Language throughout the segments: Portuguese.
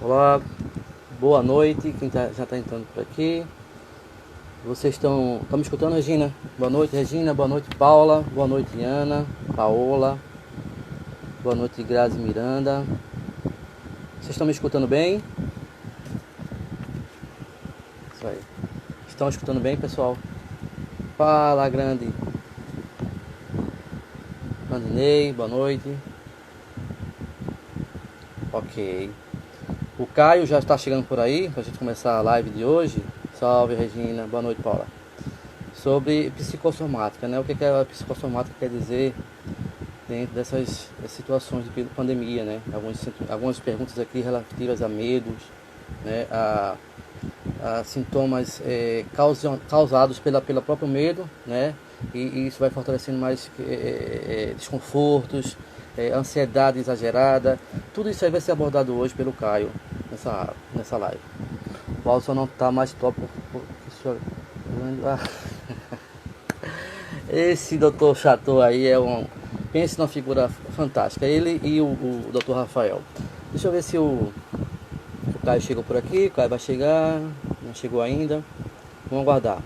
Olá, boa noite, quem já está entrando por aqui. Vocês estão me escutando, Regina? Boa noite, Regina. Boa noite, Paula. Boa noite, Ana, Paola. Boa noite, Grazi Miranda. Vocês estão me escutando bem? Isso aí. Estão escutando bem, pessoal? Fala, grande. Andinei, boa noite. Ok. O Caio já está chegando por aí, para a gente começar a live de hoje. Salve, Regina. Boa noite, Paula. Sobre psicossomática, né? O que a psicossomática quer dizer dentro dessas situações de pandemia, né? Algumas perguntas aqui relativas a medos, né? A sintomas causados pelo próprio medo, né? E isso vai fortalecendo mais desconfortos, ansiedade exagerada. Tudo isso aí vai ser abordado hoje pelo Caio nessa live. O áudio só não está mais top porque o senhor... Esse doutor Chateau aí pense numa figura fantástica. Ele e o Dr. Rafael. Deixa eu ver se o Caio chegou por aqui. O Caio vai chegar. Não chegou ainda. Vamos aguardar.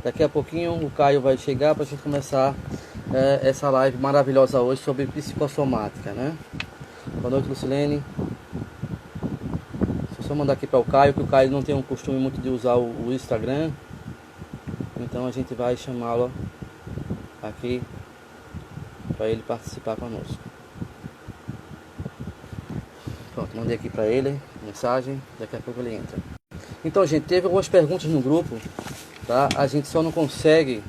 Daqui a pouquinho o Caio vai chegar para a gente começar essa live maravilhosa hoje sobre psicossomática, né? Boa noite, Lucilene. Deixa eu só mandar aqui para o Caio, que o Caio não tem um costume muito de usar o Instagram. Então a gente vai chamá-lo aqui para ele participar conosco. Pronto, mandei aqui para ele mensagem, daqui a pouco ele entra. Então, gente, teve algumas perguntas no grupo, tá? A gente só não consegue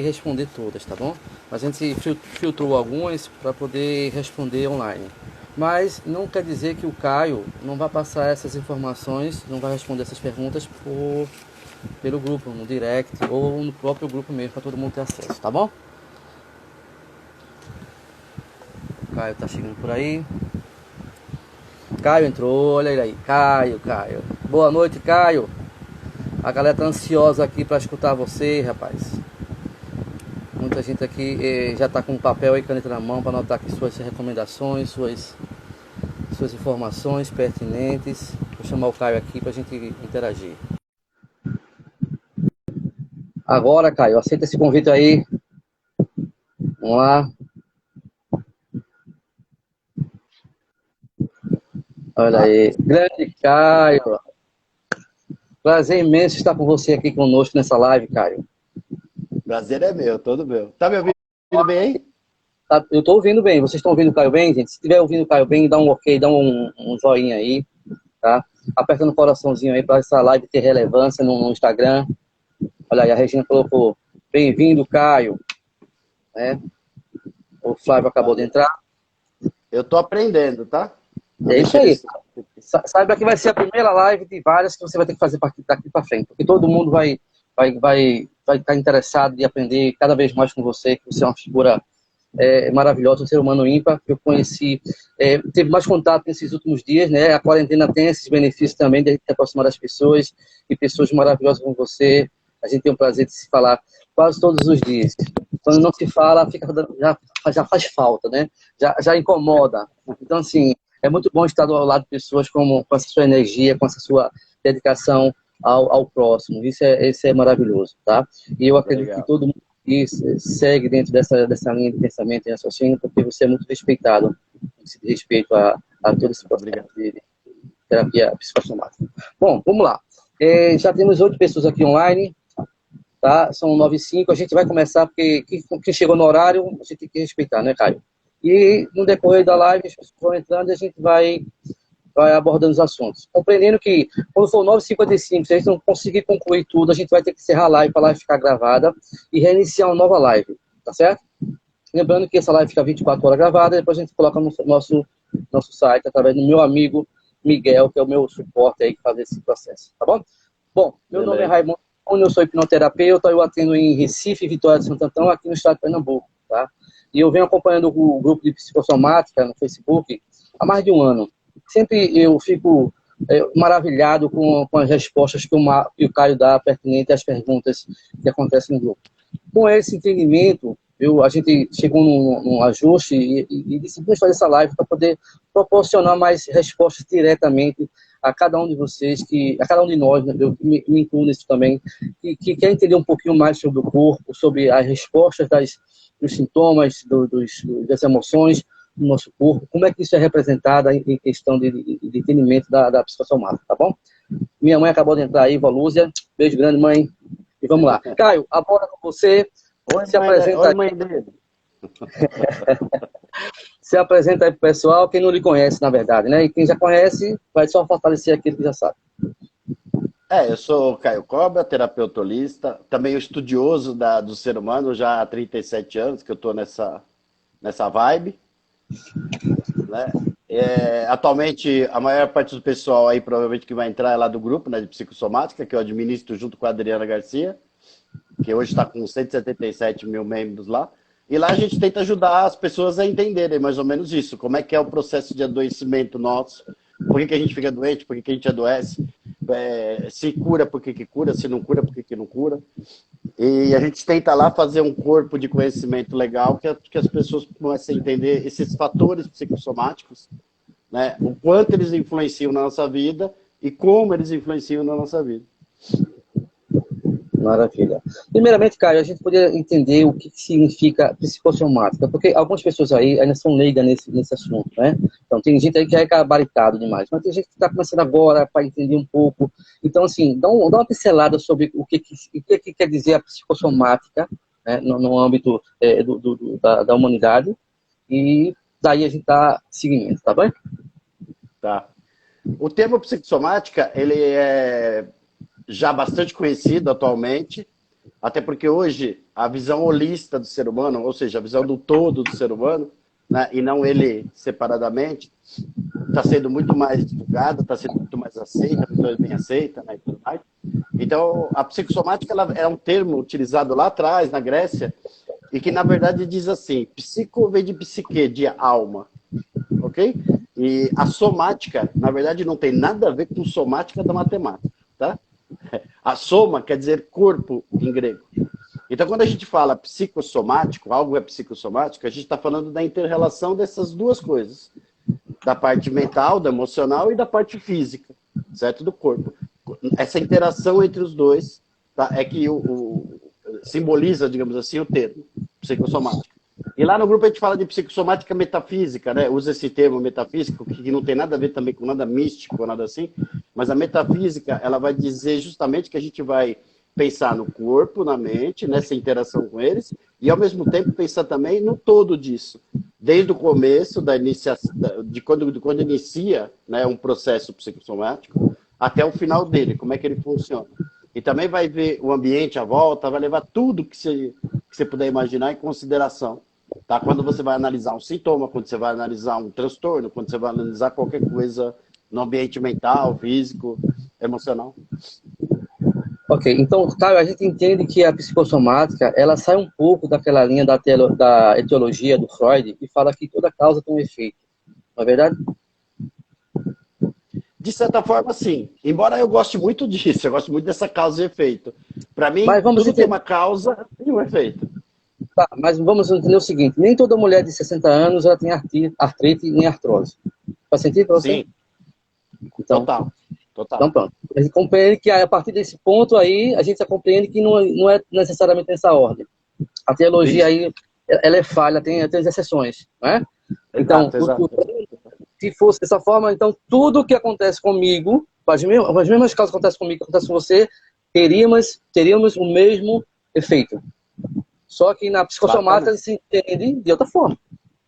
responder todas, tá bom? A gente filtrou algumas para poder responder online. Mas não quer dizer que o Caio não vai passar essas informações, não vai responder essas perguntas pelo grupo, no direct ou no próprio grupo mesmo, para todo mundo ter acesso, tá bom? O Caio tá chegando por aí. Caio entrou, olha ele aí. Caio. Boa noite, Caio. A galera tá ansiosa aqui para escutar você, rapaz. Muita gente aqui já tá com papel e caneta na mão para anotar aqui suas recomendações, suas informações pertinentes. Vou chamar o Caio aqui para a gente interagir. Agora, Caio, aceita esse convite aí. Vamos lá. Olha aí. Grande Caio. Prazer imenso estar com você aqui conosco nessa live, Caio. Prazer é meu, todo meu. Tá me ouvindo bem aí? Tá, eu estou ouvindo bem. Vocês estão ouvindo o Caio bem, gente? Se estiver ouvindo o Caio bem, dá um ok, dá um joinha aí, tá? Apertando o coraçãozinho aí para essa live ter relevância no Instagram. Olha aí, a Regina colocou, bem-vindo, Caio. Né? O Flávio acabou de entrar. Eu tô aprendendo, tá? É isso aí. Saiba que vai ser a primeira live de várias que você vai ter que fazer daqui para frente, porque todo mundo vai estar interessado em aprender cada vez mais com você, que você é uma figura maravilhosa, um ser humano ímpar, que eu conheci, teve mais contato nesses últimos dias, né? A quarentena tem esses benefícios também de se aproximar das pessoas, e pessoas maravilhosas como você, a gente tem o prazer de se falar quase todos os dias. Quando não se fala, já faz falta, né? Já incomoda. Então, assim, é muito bom estar ao lado de pessoas com essa sua energia, com essa sua dedicação ao próximo. Isso é maravilhoso, tá? E eu acredito que todo mundo que segue dentro dessa linha de pensamento e raciocínio, porque você é muito respeitado no que diz respeito a todo esse processo de terapia psicossomática. Bom, vamos lá. Já temos 8 pessoas aqui online, tá? São 9 e 5. A gente vai começar, porque quem chegou no horário, a gente tem que respeitar, né, Caio? E no decorrer da live, as pessoas vão entrando e a gente vai abordando os assuntos. Compreendendo que, quando for 9h55, se a gente não conseguir concluir tudo, a gente vai ter que encerrar a live para a live ficar gravada e reiniciar uma nova live, tá certo? Lembrando que essa live fica 24 horas gravada, e depois a gente coloca no nosso site, através do meu amigo Miguel, que é o meu suporte aí que faz esse processo, tá bom? Bom, meu nome é Raimundo, eu sou hipnoterapeuta, eu atendo em Recife, Vitória de Santo Antão, aqui no estado de Pernambuco, tá? E eu venho acompanhando o grupo de psicossomática no Facebook há mais de um ano. Sempre eu fico maravilhado com as respostas que o Caio dá pertinente às perguntas que acontecem no grupo. Com esse entendimento, A gente chegou num ajuste e decidimos fazer essa live para poder proporcionar mais respostas diretamente a cada um de vocês, a cada um de nós, né, eu me incluo nisso também, que quer entender um pouquinho mais sobre o corpo, sobre as respostas dos sintomas, das emoções do nosso corpo, como é que isso é representado em questão de entendimento da psicossomática, tá bom? Minha mãe acabou de entrar aí, Valúzia. Beijo grande, mãe. E vamos lá. Caio, a bola com você. Oi, Se apresenta oi, aí. mãe dele. Se apresenta aí pro pessoal, quem não lhe conhece, na verdade, né? E quem já conhece, vai só fortalecer aquilo que já sabe. Eu sou o Caio Cobra, terapeuta holista, também estudioso do ser humano, já há 37 anos que eu estou nessa vibe, né? Atualmente, a maior parte do pessoal aí, provavelmente, que vai entrar é lá do grupo, né, de psicossomática, que eu administro junto com a Adriana Garcia, que hoje está com 177 mil membros lá. E lá a gente tenta ajudar as pessoas a entenderem mais ou menos isso, como é que é o processo de adoecimento nosso, por que a gente fica doente, por que a gente adoece, se cura, por que cura, se não cura, por que não cura. E a gente tenta lá fazer um corpo de conhecimento legal que as pessoas comecem a entender esses fatores psicossomáticos, né? O quanto eles influenciam na nossa vida e como eles influenciam na nossa vida. Maravilha. Primeiramente, Caio, a gente poderia entender o que significa psicossomática, porque algumas pessoas aí ainda são leigas nesse assunto, né? Então, tem gente aí que é gabaritado demais, mas tem gente que está começando agora para entender um pouco. Então, assim, dá uma pincelada sobre o que quer dizer a psicossomática, né, no âmbito da humanidade, e daí a gente dá seguimento, tá bem? Tá. O termo psicossomática, ele é já bastante conhecido atualmente, até porque hoje a visão holista do ser humano, ou seja, a visão do todo do ser humano, né, e não ele separadamente, está sendo muito mais divulgada, está sendo muito mais aceita, muito mais bem aceita, né, e tudo mais. Então, a psicossomática ela é um termo utilizado lá atrás, na Grécia, e que, na verdade, diz assim, psico vem de psique, de alma, ok? E a somática, na verdade, não tem nada a ver com somática da matemática, tá? A soma quer dizer corpo em grego. Então, quando a gente fala psicossomático, algo é psicossomático, a gente está falando da inter-relação dessas duas coisas. Da parte mental, da emocional e da parte física, certo? Do corpo. Essa interação entre os dois, tá? É que simboliza, digamos assim, o termo psicossomático. E lá no grupo a gente fala de psicossomática metafísica, né? Usa esse termo metafísico, que não tem nada a ver também com nada místico ou nada assim, mas a metafísica, ela vai dizer justamente que a gente vai pensar no corpo, na mente, nessa interação com eles, e ao mesmo tempo pensar também no todo disso. Desde o começo, de quando inicia, né, um processo psicossomático, até o final dele, como é que ele funciona. E também vai ver o ambiente à volta, vai levar tudo que você puder imaginar em consideração. Tá? Quando você vai analisar um sintoma, quando você vai analisar um transtorno, quando você vai analisar qualquer coisa no ambiente mental, físico, emocional. Ok, então, Caio, a gente entende que a psicossomática, ela sai um pouco daquela linha da etiologia do Freud e fala que toda causa tem um efeito. Não é verdade? De certa forma, sim. Embora eu goste muito disso, eu gosto muito dessa causa e efeito. Para mim, tudo tem uma causa e um efeito. Tá, mas vamos entender o seguinte, nem toda mulher de 60 anos ela tem artrite nem artrose. Faz sentido para você? Sim. Então, Total. Então, pronto. A gente compreende que a partir desse ponto aí, a gente já compreende que não é necessariamente nessa ordem. A teologia aí, ela é falha, tem as exceções, né? Então, exato. Se fosse dessa forma, então tudo que acontece comigo, as mesmas causas que acontecem comigo, que acontecem com você, teríamos o mesmo efeito. Só que na psicossomática se entende de outra forma,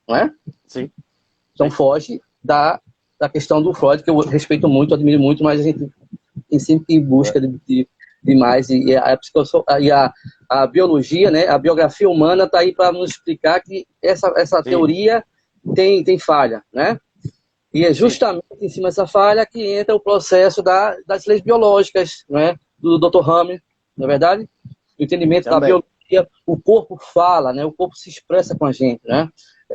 não é? Sim. Então foge da questão do Freud, que eu respeito muito, admiro muito, mas a gente tem sempre que busca de mais. E a biologia, né, a biografia humana está aí para nos explicar que essa teoria tem falha, né? E é justamente em cima dessa falha que entra o processo das leis biológicas, né, do Dr. Hammer, não é verdade? O entendimento da biologia, o corpo fala, né, o corpo se expressa com a gente, né?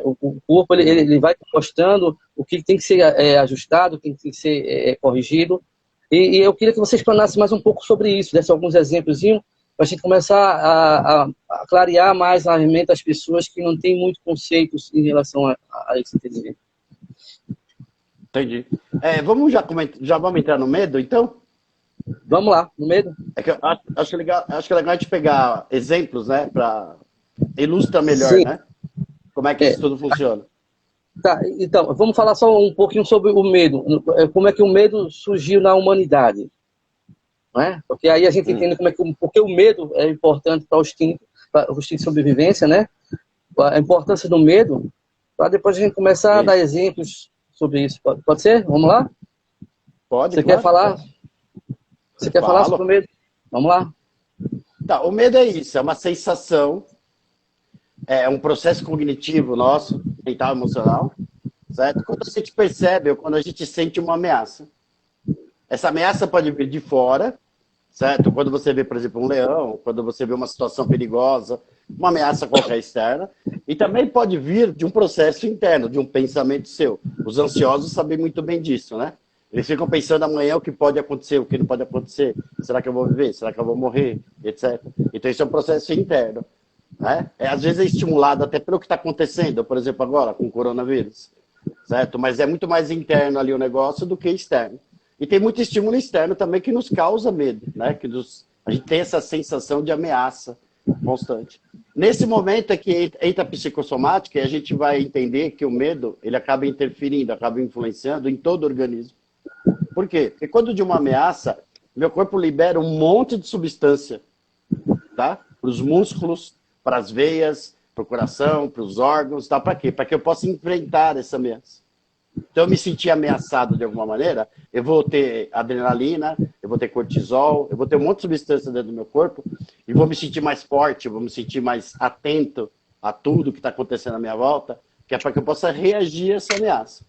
O corpo ele vai mostrando o que tem que ser ajustado, o que tem que ser corrigido. E eu queria que você explanasse mais um pouco sobre isso, desse alguns exemplos para a gente começar a clarear mais a mente das pessoas que não têm muito conceitos em relação a esse entendimento. Entendi. Já vamos entrar no medo, então? Vamos lá, no medo? É que eu acho legal a gente pegar exemplos, né, para ilustrar melhor, Sim. né? Como é que isso tudo funciona. Tá, então, vamos falar só um pouquinho sobre o medo. Como é que o medo surgiu na humanidade. Não é? Porque aí a gente entende porque o medo é importante para o instinto de sobrevivência, né? A importância do medo, para depois a gente começar a dar exemplos sobre isso. Pode ser? Vamos lá? Pode, Você quer falar? Você quer falar sobre o medo? Vamos lá. Tá, o medo é isso, é uma sensação, é um processo cognitivo nosso, mental, emocional, certo? Quando a gente percebe ou quando a gente sente uma ameaça. Essa ameaça pode vir de fora, certo? Quando você vê, por exemplo, um leão, quando você vê uma situação perigosa, uma ameaça qualquer externa, e também pode vir de um processo interno, de um pensamento seu. Os ansiosos sabem muito bem disso, né? Eles ficam pensando amanhã o que pode acontecer, o que não pode acontecer. Será que eu vou viver? Será que eu vou morrer? Etc. Então, isso é um processo interno. Né? Às vezes é estimulado até pelo que está acontecendo, por exemplo, agora com o coronavírus. Certo? Mas é muito mais interno ali o negócio do que externo. E tem muito estímulo externo também que nos causa medo. Né? A gente tem essa sensação de ameaça constante. Nesse momento é que entra a psicossomática e a gente vai entender que o medo ele acaba interferindo, acaba influenciando em todo o organismo. Por quê? Porque quando de uma ameaça, meu corpo libera um monte de substância, tá? Para os músculos, para as veias, para o coração, para os órgãos, tá? Para quê? Para que eu possa enfrentar essa ameaça. Então, eu me sentir ameaçado de alguma maneira, eu vou ter adrenalina, eu vou ter cortisol, eu vou ter um monte de substância dentro do meu corpo e vou me sentir mais forte, vou me sentir mais atento a tudo que está acontecendo à minha volta, que é para que eu possa reagir a essa ameaça.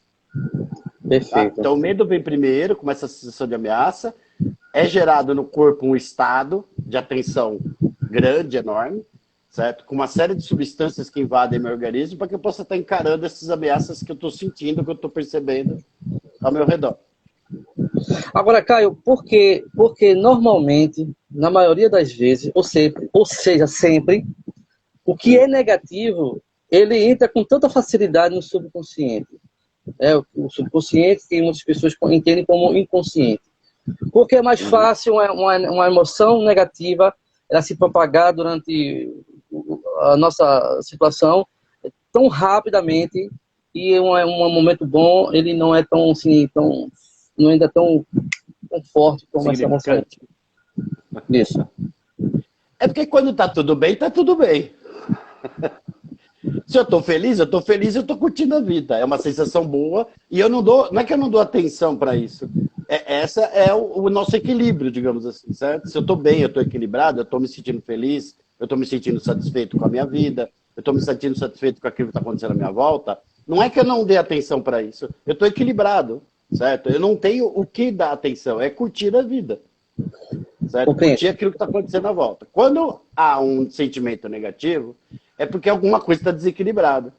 Perfeito. Tá? Então, o medo vem primeiro, com essa sensação de ameaça, é gerado no corpo um estado de atenção grande, enorme, certo? Com uma série de substâncias que invadem meu organismo para que eu possa estar encarando essas ameaças que eu estou sentindo, que eu estou percebendo ao meu redor. Agora, Caio, porque normalmente, na maioria das vezes, ou seja, sempre, o que é negativo, ele entra com tanta facilidade no subconsciente. O subconsciente que muitas pessoas entendem como inconsciente. Porque é mais fácil uma emoção negativa ela se propagar durante a nossa situação tão rapidamente e um momento bom ele não é tão assim, não ainda tão forte como essa emoção. Isso. É porque quando tá tudo bem, tá tudo bem. Se eu tô feliz, eu tô curtindo a vida. É uma sensação boa e eu não é que eu não dou atenção para isso. Essa é o nosso equilíbrio, digamos assim, certo? Se eu tô bem, eu tô equilibrado, eu tô me sentindo feliz, eu tô me sentindo satisfeito com a minha vida, eu tô me sentindo satisfeito com aquilo que tá acontecendo à minha volta, não é que eu não dê atenção para isso, eu tô equilibrado, certo? Eu não tenho o que dar atenção, é curtir a vida. Certo? Curtir aquilo que está acontecendo à volta. Quando há um sentimento negativo, é porque alguma coisa está desequilibrada.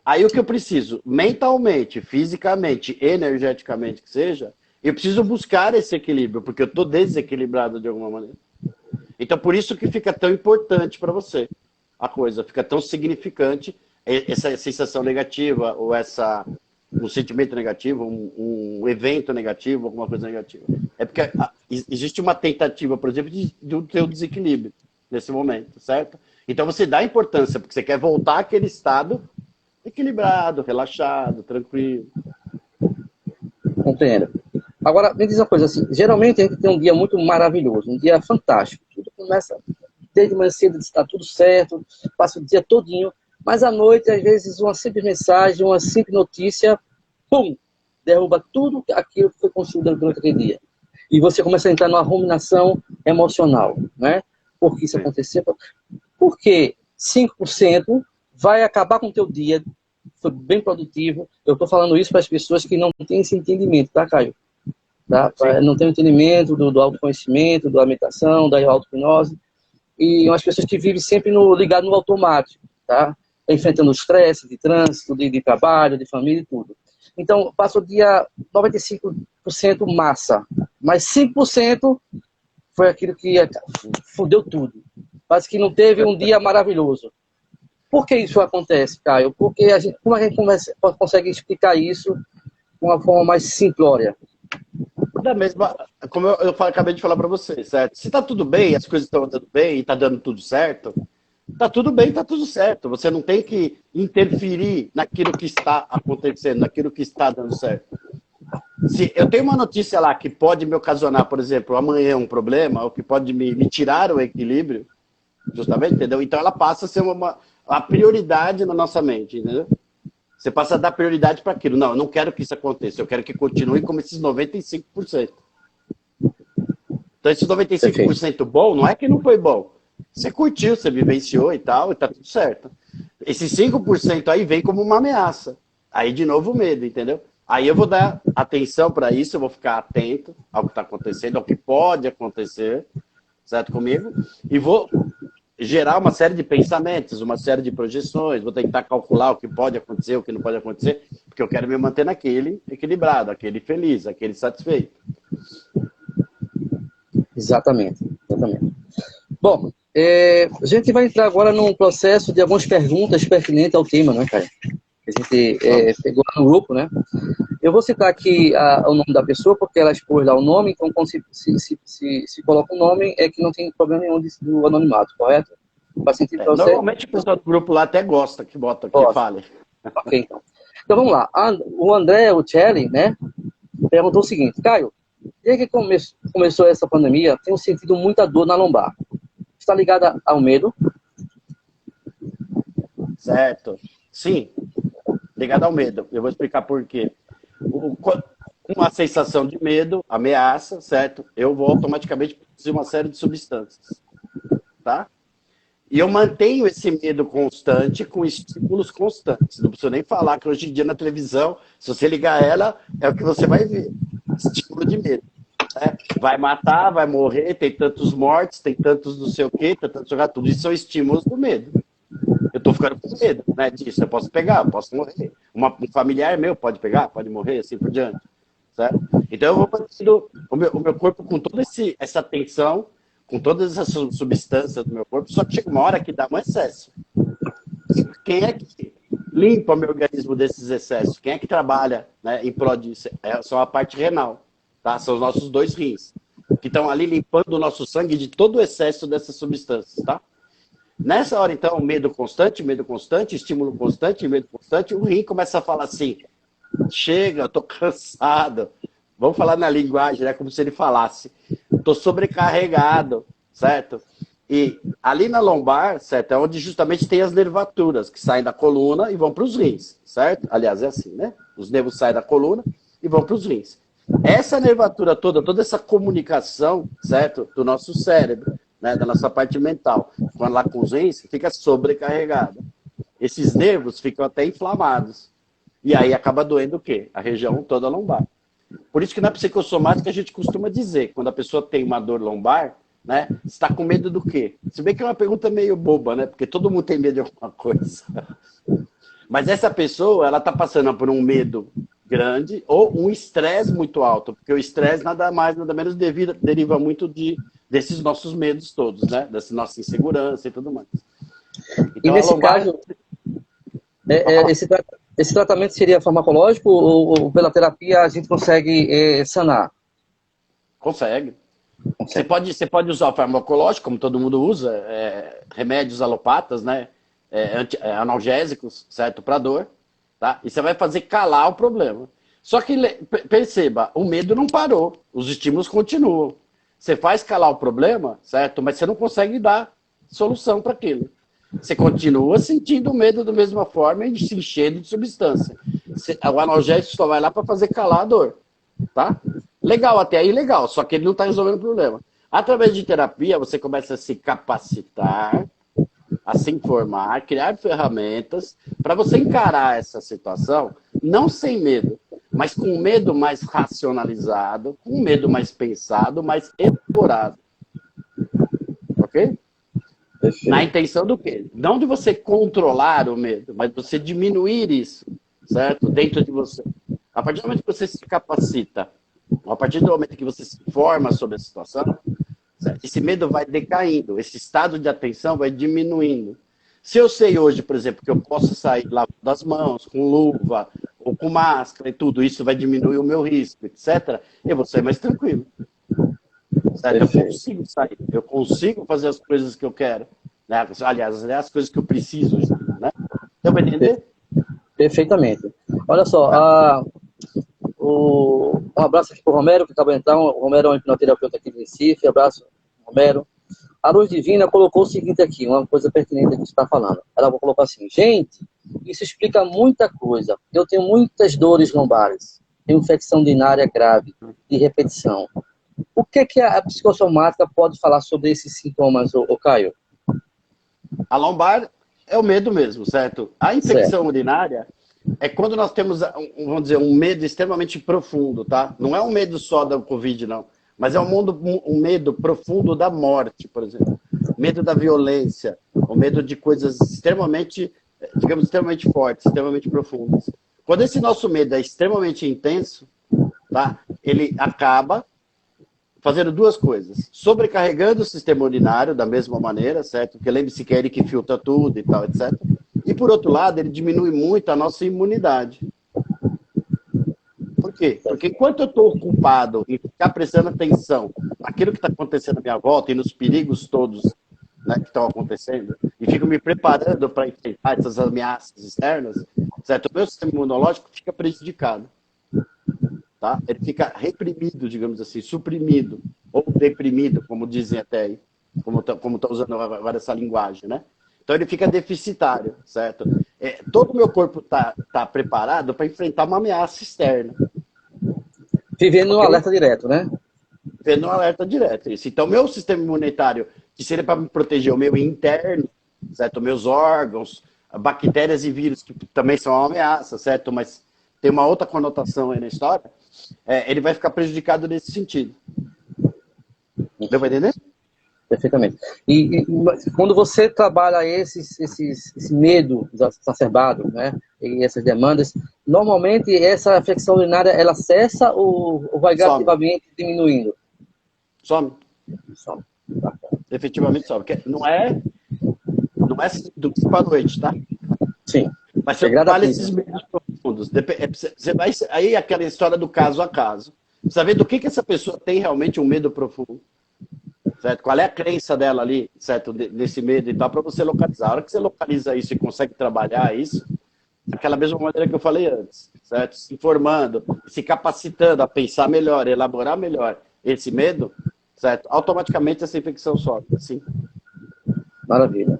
Aí o que eu preciso, mentalmente, fisicamente, energeticamente que seja, eu preciso buscar esse equilíbrio, porque eu estou desequilibrado de alguma maneira. Então, por isso que fica tão importante para você a coisa, fica tão significante essa sensação negativa ou um sentimento negativo, um evento negativo, alguma coisa negativa. É porque existe uma tentativa, por exemplo, do teu desequilíbrio nesse momento, certo? Então você dá importância, porque você quer voltar àquele estado equilibrado, relaxado, tranquilo. Compreendo. Agora, me diz uma coisa assim, geralmente a gente tem um dia muito maravilhoso, um dia fantástico, tudo começa desde manhã cedo, está tudo certo, passa o dia todinho, mas à noite, às vezes, uma simples mensagem, uma simples notícia, pum, derruba tudo aquilo que foi construído durante aquele dia. E você começa a entrar numa ruminação emocional, né? Por que isso aconteceu? Porque 5% vai acabar com o teu dia, foi bem produtivo. Eu estou falando isso para as pessoas que não têm esse entendimento, tá, Caio? Tá? Não tem o entendimento do autoconhecimento, da meditação, da auto-hipnose. E umas pessoas que vivem sempre ligado no automático, tá? Enfrentando o estresse de trânsito, de trabalho, de família e tudo. Então, passa o dia 95% massa, mas 5% foi aquilo que fudeu tudo. Parece que não teve um dia maravilhoso. Por que isso acontece, Caio? Porque como a gente consegue explicar isso de uma forma mais simplória? Da mesma, como acabei de falar para você, certo? Se tá tudo bem, as coisas estão andando bem, tá dando tudo certo, tá tudo bem, tá tudo certo. Você não tem que interferir naquilo que está acontecendo, naquilo que está dando certo. Se eu tenho uma notícia lá que pode me ocasionar, por exemplo, amanhã um problema, ou que pode me tirar o equilíbrio, justamente, entendeu? Então ela passa a ser a prioridade na nossa mente, entendeu? Você passa a dar prioridade para aquilo. Não, eu não quero que isso aconteça, eu quero que continue como esses 95%. Então, esses 95% bom, não é que não foi bom. Você curtiu, você vivenciou e tal, e tá tudo certo. Esses 5% aí vem como uma ameaça. Aí, de novo, o medo, entendeu? Aí eu vou dar atenção para isso, eu vou ficar atento ao que está acontecendo, ao que pode acontecer, certo comigo? E vou gerar uma série de pensamentos, uma série de projeções, vou tentar calcular o que pode acontecer, o que não pode acontecer, porque eu quero me manter naquele equilibrado, aquele feliz, aquele satisfeito. Exatamente. Bom, a gente vai entrar agora num processo de algumas perguntas pertinentes ao tema, né, Caio? Que a gente pegou lá no grupo, né? Eu vou citar aqui o nome da pessoa, porque ela expôs lá o nome, então quando se coloca o nome, é que não tem problema nenhum do anonimato, correto? Faz sentido para você? Normalmente o pessoal do grupo lá até gosta que fale. Ok, então. Então vamos lá. O André Uccelli, né, perguntou o seguinte: Caio, desde que começou essa pandemia, tenho sentido muita dor na lombar. Está ligada ao medo? Certo. Sim, ligado ao medo. Eu vou explicar por quê. Uma sensação de medo, ameaça, certo? Eu vou automaticamente produzir uma série de substâncias, tá? E eu mantenho esse medo constante com estímulos constantes. Não preciso nem falar que hoje em dia na televisão, se você ligar ela, é o que você vai ver. Estímulo de medo. Né? Vai matar, vai morrer, tem tantos mortes, tem tantos não sei o quê, tem tantos jogar tudo. Isso são estímulos do medo. Eu tô ficando com medo, né, disso. Eu posso pegar, eu posso morrer. Um familiar meu pode pegar, pode morrer, assim por diante. Certo? Então eu vou mantendo o meu corpo com toda essa tensão, com todas essas substâncias do meu corpo, só que chega uma hora que dá um excesso. Quem é que limpa o meu organismo desses excessos? Quem é que trabalha, né, em prol disso? São a parte renal, tá? São os nossos 2 rins, que estão ali limpando o nosso sangue de todo o excesso dessas substâncias, tá? Nessa hora, então, medo constante, estímulo constante, medo constante, o rim começa a falar assim: chega, eu tô cansado. Vamos falar na linguagem, né? Como se ele falasse. Tô sobrecarregado, certo? E ali na lombar, certo? É onde justamente tem as nervaturas que saem da coluna e vão para os rins, certo? Aliás, é assim, né? Os nervos saem da coluna e vão para os rins. Essa nervatura toda essa comunicação, certo? Do nosso cérebro, né? Da nossa parte mental, quando lá com os rins, fica sobrecarregada. Esses nervos ficam até inflamados. E aí acaba doendo o quê? A região toda lombar. Por isso que na psicossomática a gente costuma dizer, quando a pessoa tem uma dor lombar, né? Você está com medo do quê? Se bem que é uma pergunta meio boba, né? Porque todo mundo tem medo de alguma coisa. Mas essa pessoa, ela está passando por um medo grande ou um estresse muito alto, porque o estresse nada mais, nada menos deriva muito desses nossos medos todos, né? Dessa nossa insegurança e tudo mais. Então, e nesse caso, esse tratamento seria farmacológico ou pela terapia a gente consegue sanar? Consegue. Você pode usar o farmacológico, como todo mundo usa, remédios alopatas, né? Analgésicos, certo? Para dor. Tá? E você vai fazer calar o problema. Só que, perceba, o medo não parou. Os estímulos continuam. Você faz calar o problema, certo? Mas você não consegue dar solução para aquilo. Você continua sentindo o medo da mesma forma e se enchendo de substância. O analgésico só vai lá para fazer calar a dor. Tá? Legal, até aí legal, só que ele não está resolvendo o problema. Através de terapia, você começa a se capacitar, a se informar, criar ferramentas para você encarar essa situação, não sem medo, mas com um medo mais racionalizado, com um medo mais pensado, mais elaborado. Ok? Na intenção do quê? Não de você controlar o medo, mas de você diminuir isso, certo? Dentro de você. A partir do momento que você se capacita, a partir do momento que você se informa sobre a situação, Esse medo vai decaindo, esse estado de atenção vai diminuindo. Se eu sei hoje, por exemplo, que eu posso sair lavando as mãos, com luva, ou com máscara e tudo, isso vai diminuir o meu risco, etc., eu vou sair mais tranquilo. Certo? Eu consigo sair, eu consigo fazer as coisas que eu quero. Né? Aliás, as coisas que eu preciso. Né? Deu para entender? Perfeitamente. Olha só, um abraço aqui para o Romero, que acabou de entrar. O Romero é um hipnoterapeuta aqui de Recife. Abraço, Romero. A Luz Divina colocou o seguinte aqui, uma coisa pertinente que você está falando. Ela colocou assim: gente, isso explica muita coisa. Eu tenho muitas dores lombares, tenho infecção urinária grave, de repetição. O que a psicossomática pode falar sobre esses sintomas, Caio? A lombar é o medo mesmo, certo? A infecção urinária é quando nós temos, vamos dizer, um medo extremamente profundo, tá? Não é um medo só da Covid, não. Mas é um medo profundo da morte, por exemplo. Medo da violência, o medo de coisas extremamente, digamos, extremamente fortes, extremamente profundas. Quando esse nosso medo é extremamente intenso, tá? Ele acaba fazendo duas coisas. Sobrecarregando o sistema urinário da mesma maneira, certo? Porque lembre-se que é ele que filtra tudo e tal, etc. E, por outro lado, ele diminui muito a nossa imunidade. Por quê? Porque enquanto eu estou ocupado em ficar prestando atenção naquilo que está acontecendo à minha volta e nos perigos todos, né, que estão acontecendo, e fico me preparando para enfrentar essas ameaças externas, certo? O meu sistema imunológico fica prejudicado. Tá? Ele fica reprimido, digamos assim, suprimido, ou deprimido, como dizem até aí, como estão usando agora essa linguagem, né? Então ele fica deficitário, certo? Todo o meu corpo tá preparado para enfrentar uma ameaça externa. Vivendo no alerta direto, né? Vivendo no alerta direto, isso. Então meu sistema imunitário, que seria para me proteger o meu interno, certo? Meus órgãos, bactérias e vírus, que também são uma ameaça, certo? Mas tem uma outra conotação aí na história, ele vai ficar prejudicado nesse sentido. Deu para entender? Perfeitamente. E quando você trabalha esse medo exacerbado, né, e essas demandas, normalmente essa infecção urinária, ela cessa ou vai gradativamente diminuindo? Some. Some. Efetivamente some. Porque não é do dia para a noite, tá? Sim. Mas você trabalha esses medos profundos. Você vai, aí aquela história do caso a caso. Precisa ver do que essa pessoa tem realmente um medo profundo. Certo? Qual é a crença dela ali, certo? Desse medo e tal, para você localizar. A hora que você localiza isso e consegue trabalhar isso, daquela mesma maneira que eu falei antes, certo? Se informando, se capacitando a pensar melhor, elaborar melhor esse medo, certo? Automaticamente essa infecção sobe, assim. Maravilha.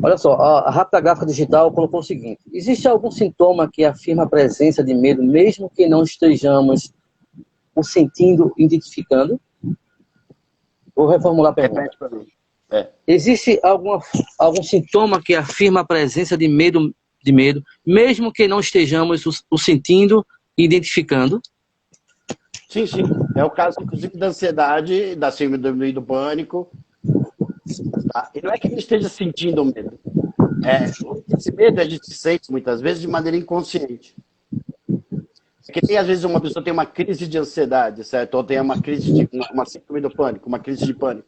Olha só, a Rápida Gráfica Digital colocou o seguinte: existe algum sintoma que afirma a presença de medo, mesmo que não estejamos o sentindo, identificando? Vou reformular a pergunta. Repete para mim. Existe algum sintoma que afirma a presença de medo, mesmo que não estejamos o sentindo e identificando? Sim, sim. É o caso, inclusive, da ansiedade, da síndrome do pânico. Tá? E não é que ele esteja sentindo medo. Esse medo a gente sente, muitas vezes, de maneira inconsciente. Porque tem, às vezes, uma pessoa tem uma crise de ansiedade, certo? Ou tem uma crise de uma síndrome do pânico, uma crise de pânico.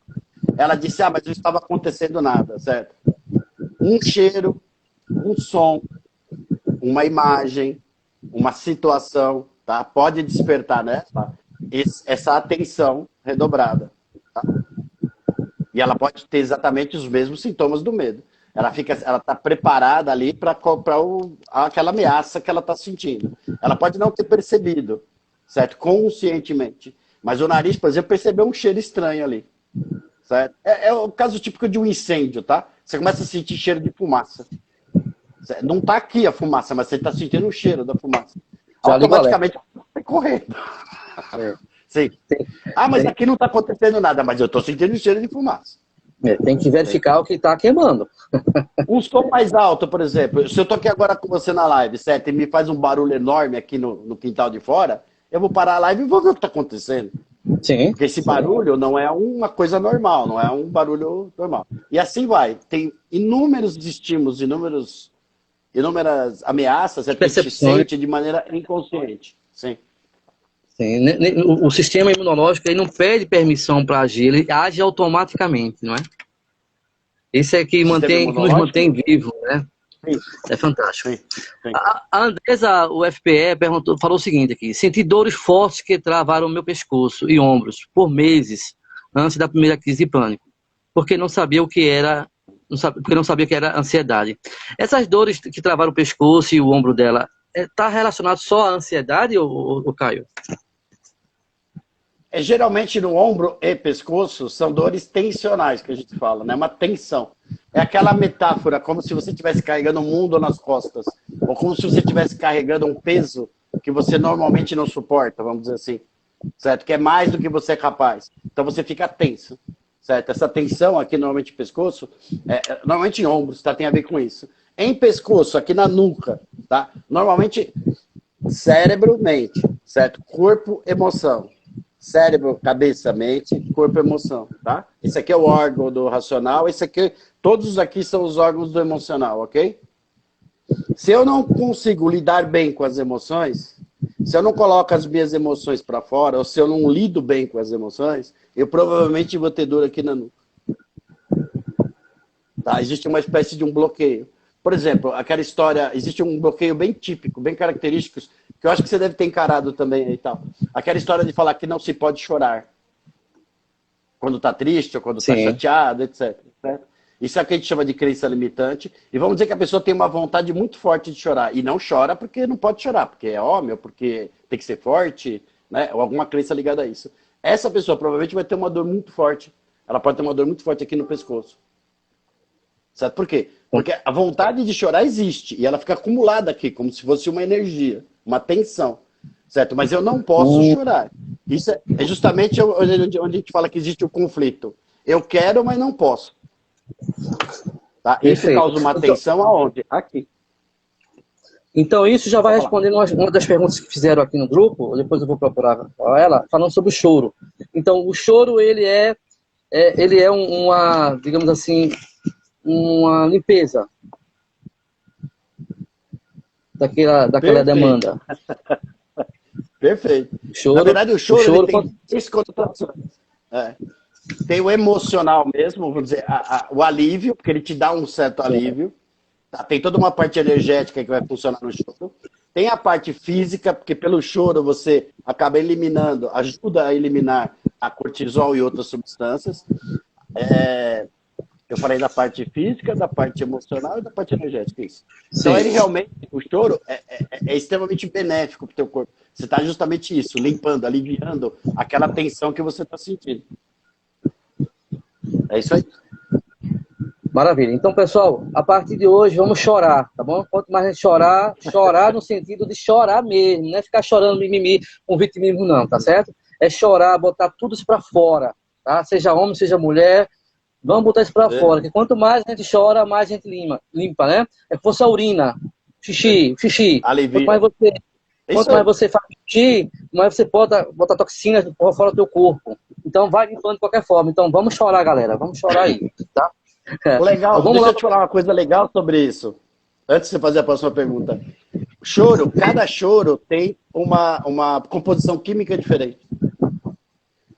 Ela disse, mas não estava acontecendo nada, certo? Um cheiro, um som, uma imagem, uma situação, tá? Pode despertar, né? Essa atenção redobrada. Tá? E ela pode ter exatamente os mesmos sintomas do medo. Ela está preparada ali para aquela ameaça que ela está sentindo. Ela pode não ter percebido, certo? Conscientemente. Mas o nariz, por exemplo, percebeu um cheiro estranho ali. Certo? É o caso típico de um incêndio, tá? Você começa a sentir cheiro de fumaça. Não está aqui a fumaça, mas você está sentindo o cheiro da fumaça. Já automaticamente vai correndo. Sim. Mas aqui não está acontecendo nada, mas eu estou sentindo o cheiro de fumaça. Tem que verificar o que está queimando. Um som mais alto, por exemplo. Se eu estou aqui agora com você na live, certo? E me faz um barulho enorme aqui no quintal de fora, eu vou parar a live e vou ver o que está acontecendo. Sim. Porque esse barulho não é uma coisa normal, não é um barulho normal. E assim vai. Tem inúmeros estímulos, inúmeras ameaças que a gente sente de maneira inconsciente. Sim. Sim, o sistema imunológico ele não pede permissão para agir, ele age automaticamente, não é? Isso é que Sistema que nos mantém imunológico? vivos, né? Sim, É fantástico. sim, sim. A Andresa, o FPE, falou o seguinte aqui: senti dores fortes que travaram meu pescoço e ombros por meses antes da primeira crise de pânico, porque não sabia o que era, porque não sabia que era ansiedade. Essas dores que travaram o pescoço e o ombro dela, está relacionado só à ansiedade, ou Caio? Geralmente no ombro e pescoço são dores tensionais que a gente fala, né? Uma tensão. É aquela metáfora como se você estivesse carregando o mundo nas costas, ou como se você estivesse carregando um peso que você normalmente não suporta, vamos dizer assim, certo? Que é mais do que você é capaz. Então você fica tenso, certo? Essa tensão aqui normalmente no pescoço, normalmente em ombros, tá? Tem a ver com isso. Em pescoço, aqui na nuca, tá? Normalmente cérebro, mente, certo? Corpo, emoção. Cérebro, cabeça, mente, corpo, emoção, tá? Esse aqui é o órgão do racional, esse aqui, todos aqui são os órgãos do emocional, ok? Se eu não consigo lidar bem com as emoções, se eu não coloco as minhas emoções para fora, ou se eu não lido bem com as emoções, eu provavelmente vou ter dor aqui na nuca. Tá? Existe uma espécie de um bloqueio. Por exemplo, aquela história, existe um bloqueio bem típico, bem característico, que eu acho que você deve ter encarado também e tal. Aquela história de falar que não se pode chorar quando está triste ou quando está chateado, etc. Certo? Isso é o que a gente chama de crença limitante. E vamos dizer que a pessoa tem uma vontade muito forte de chorar. E não chora porque não pode chorar, porque é homem, ou porque tem que ser forte, né? Ou alguma crença ligada a isso. Essa pessoa provavelmente vai ter uma dor muito forte. Ela pode ter uma dor muito forte aqui no pescoço. Certo? Por quê? Porque a vontade de chorar existe e ela fica acumulada aqui, como se fosse uma energia, uma tensão. Certo? Mas eu não posso chorar. Isso é justamente onde a gente fala que existe o conflito. Eu quero, mas não posso. Tá? Isso causa uma tensão aonde? Aqui. Então, isso já vai respondendo uma das perguntas que fizeram aqui no grupo, depois eu vou procurar ela, falando sobre o choro. Então, o choro, ele é uma, digamos assim, uma limpeza daquela demanda. Perfeito. Choro, na verdade, o choro ele tem três conotações. Tem o emocional mesmo, vamos dizer, o alívio, porque ele te dá um certo alívio. Tá? Tem toda uma parte energética que vai funcionar no choro. Tem a parte física, porque pelo choro você acaba eliminando, ajuda a eliminar a cortisol e outras substâncias. Eu falei da parte física, da parte emocional e da parte energética, isso. Então, ele realmente, o choro é extremamente benéfico para o teu corpo. Você está justamente isso, limpando, aliviando aquela tensão que você está sentindo. É isso aí. Maravilha. Então, pessoal, a partir de hoje vamos chorar, tá bom? Quanto mais a gente chorar, chorar no sentido de chorar mesmo, não é ficar chorando mimimi com vitimismo não, tá certo? É chorar, botar tudo isso para fora, tá? Seja homem, seja mulher, vamos botar isso para fora, que quanto mais a gente chora, mais a gente limpa, né? É que fosse a urina, xixi. Alivia. Quanto mais você faz xixi, mais você bota toxinas fora do teu corpo. Então vai limpando de qualquer forma. Então vamos chorar, galera. Vamos chorar aí, tá? Legal, deixa eu te falar uma coisa legal sobre isso. Antes de você fazer a próxima pergunta. Choro, cada choro tem uma composição química diferente.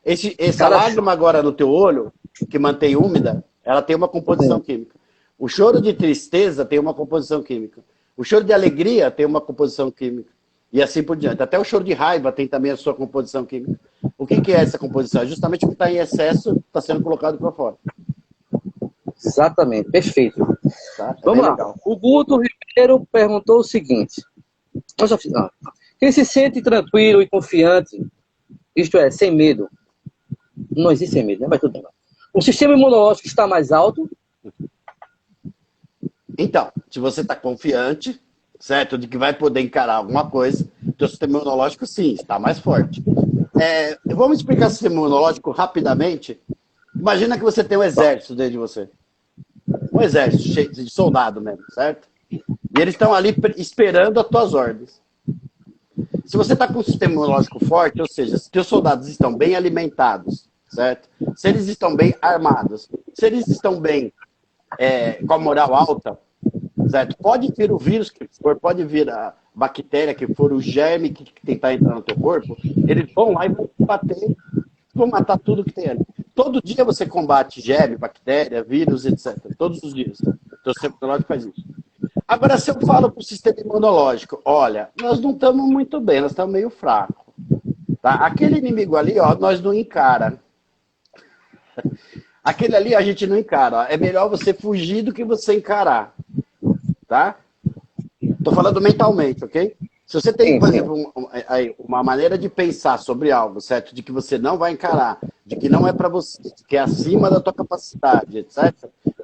Essa lágrima agora no teu olho, que mantém úmida, ela tem uma composição química. O choro de tristeza tem uma composição química. O choro de alegria tem uma composição química. E assim por diante. Até o choro de raiva tem também a sua composição química. O que é essa composição? É justamente o que está em excesso, está sendo colocado para fora. Exatamente, perfeito. Tá? Vamos lá. Legal. O Guto Ribeiro perguntou o seguinte. Quem se sente tranquilo e confiante, isto é, sem medo. Não existe sem medo, né? Mas tudo bem. O sistema imunológico está mais alto? Então, se você está confiante, certo, de que vai poder encarar alguma coisa, o seu sistema imunológico, sim, está mais forte. Vamos explicar o sistema imunológico rapidamente. Imagina que você tem um exército dentro de você. Um exército cheio de soldado mesmo, certo? E eles estão ali esperando as tuas ordens. Se você está com um sistema imunológico forte, ou seja, se teus soldados estão bem alimentados, certo? Se eles estão bem armados, se eles estão bem com a moral alta, certo? Pode vir o vírus que for, pode vir bactéria que for, o germe que tentar entrar no teu corpo, eles vão lá e vão bater, vão matar tudo que tem ali. Todo dia você combate germe, bactéria, vírus, etc. Todos os dias. Então, o sistema imunológico faz isso. Agora, se eu falo para o sistema imunológico, olha, nós não estamos muito bem, nós estamos meio fracos. Tá? Aquele inimigo ali, ó, nós não encara. Aquele ali a gente não encara. Ó. É melhor você fugir do que você encarar. Tá? Tô falando mentalmente, ok? Se você tem, por exemplo, uma maneira de pensar sobre algo, certo? De que você não vai encarar, de que não é para você, de que é acima da tua capacidade, etc.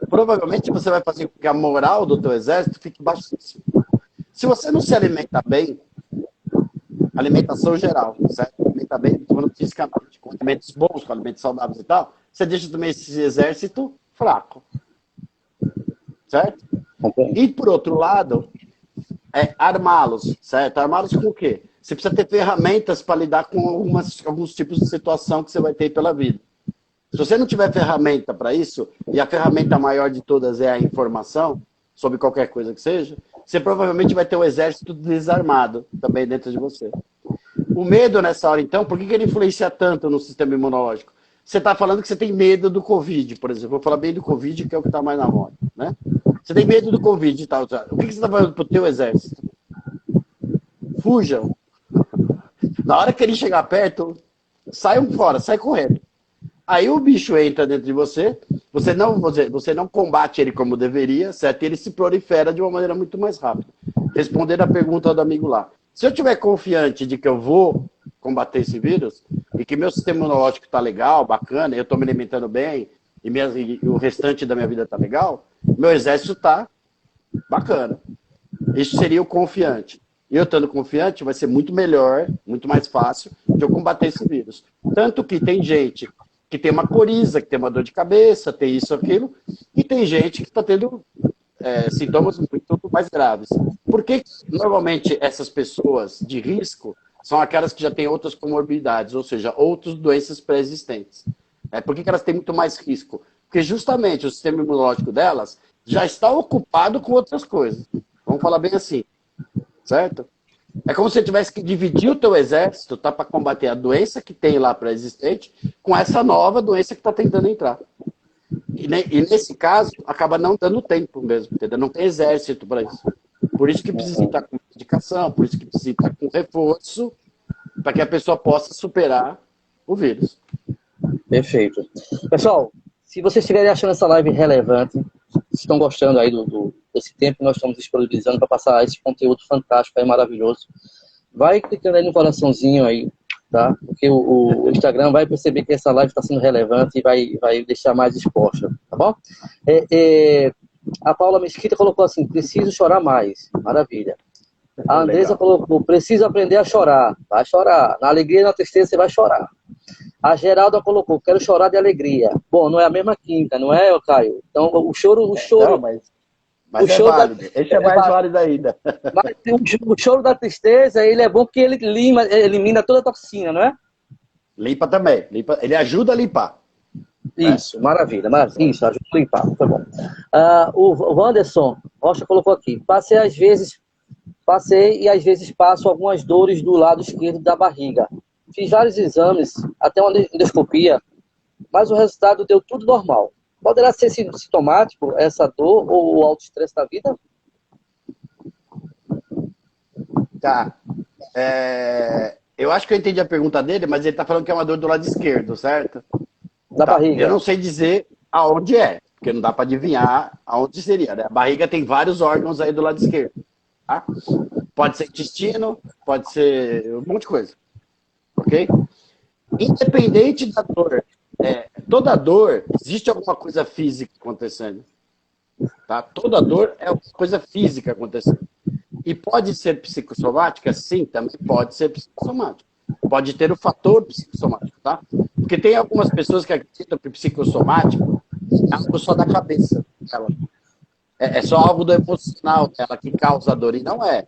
Provavelmente você vai fazer com que a moral do teu exército fique baixíssima. Se você não se alimenta bem, alimentação geral, certo? Alimenta bem, falando fisicamente, com alimentos bons, com alimentos saudáveis e tal, você deixa também esse exército fraco. Certo? E por outro lado, armá-los, certo? Armá-los com o quê? Você precisa ter ferramentas para lidar com alguns tipos de situação que você vai ter pela vida. Se você não tiver ferramenta para isso, e a ferramenta maior de todas é a informação, sobre qualquer coisa que seja, você provavelmente vai ter um exército desarmado também dentro de você. O medo nessa hora, então, por que ele influencia tanto no sistema imunológico? Você está falando que você tem medo do Covid, por exemplo. Vou falar bem do Covid, que é o que está mais na moda, né? Você tem medo do Covid e tal. O que você está falando para o teu exército? Fujam. Na hora que ele chegar perto, saiam fora, sai correndo. Aí o bicho entra dentro de você, você não combate ele como deveria, certo? Ele se prolifera de uma maneira muito mais rápida. Respondendo a pergunta do amigo lá. Se eu estiver confiante de que eu vou combater esse vírus, e que meu sistema imunológico está legal, bacana, eu estou me alimentando bem, e o restante da minha vida está legal, meu exército está bacana. Isso seria o confiante. E eu estando confiante, vai ser muito melhor, muito mais fácil de eu combater esse vírus. Tanto que tem gente que tem uma coriza, que tem uma dor de cabeça, tem isso, aquilo, e tem gente que está tendo sintomas muito mais graves. Por que normalmente essas pessoas de risco são aquelas que já têm outras comorbidades, ou seja, outras doenças pré-existentes? Por que elas têm muito mais risco? Porque justamente o sistema imunológico delas já está ocupado com outras coisas. Vamos falar bem assim, certo? É como se você tivesse que dividir o teu exército, tá, para combater a doença que tem lá pré-existente com essa nova doença que está tentando entrar. E nesse caso, acaba não dando tempo mesmo, entendeu? Não tem exército para isso. Por isso que precisa estar com medicação, por isso que precisa estar com reforço, para que a pessoa possa superar o vírus. Perfeito. Pessoal, se vocês estiverem achando essa live relevante, se estão gostando aí desse tempo que nós estamos disponibilizando para passar esse conteúdo fantástico aí, maravilhoso, vai clicando aí no coraçãozinho aí, tá? Porque o Instagram vai perceber que essa live está sendo relevante e vai deixar mais exposta, tá bom? A Paula Mesquita colocou assim, preciso chorar mais. Maravilha. A Andresa colocou, preciso aprender a chorar. Vai chorar. Na alegria e na tristeza você vai chorar. A Geralda colocou, quero chorar de alegria. Bom, não é a mesma química, não é, Caio? Então, o choro... Não, mas é válido. Esse é mais válido ainda. Mas o choro da tristeza, ele é bom porque ele elimina toda a toxina, não é? Limpa também. Ele ajuda a limpar. Isso, maravilha. Isso, ajuda a limpar. Tá bom. O Wanderson Rocha colocou aqui, passei e às vezes passo algumas dores do lado esquerdo da barriga. Fiz vários exames, até uma endoscopia, mas o resultado deu tudo normal. Poderá ser sintomático essa dor ou o autoestresse da vida? Tá. Eu acho que eu entendi a pergunta dele, mas ele está falando que é uma dor do lado esquerdo, certo? Da barriga. Eu não sei dizer aonde é, porque não dá para adivinhar aonde seria, né? A barriga tem vários órgãos aí do lado esquerdo. Tá? Pode ser intestino, pode ser um monte de coisa. Ok? Independente da dor, toda dor, existe alguma coisa física acontecendo. Tá? Toda dor é uma coisa física acontecendo. E pode ser psicossomática? Sim, também pode ser psicossomática. Pode ter o fator psicossomático, tá? Porque tem algumas pessoas que acreditam que psicossomático é algo só da cabeça dela. É só algo do emocional dela que causa dor. E não é.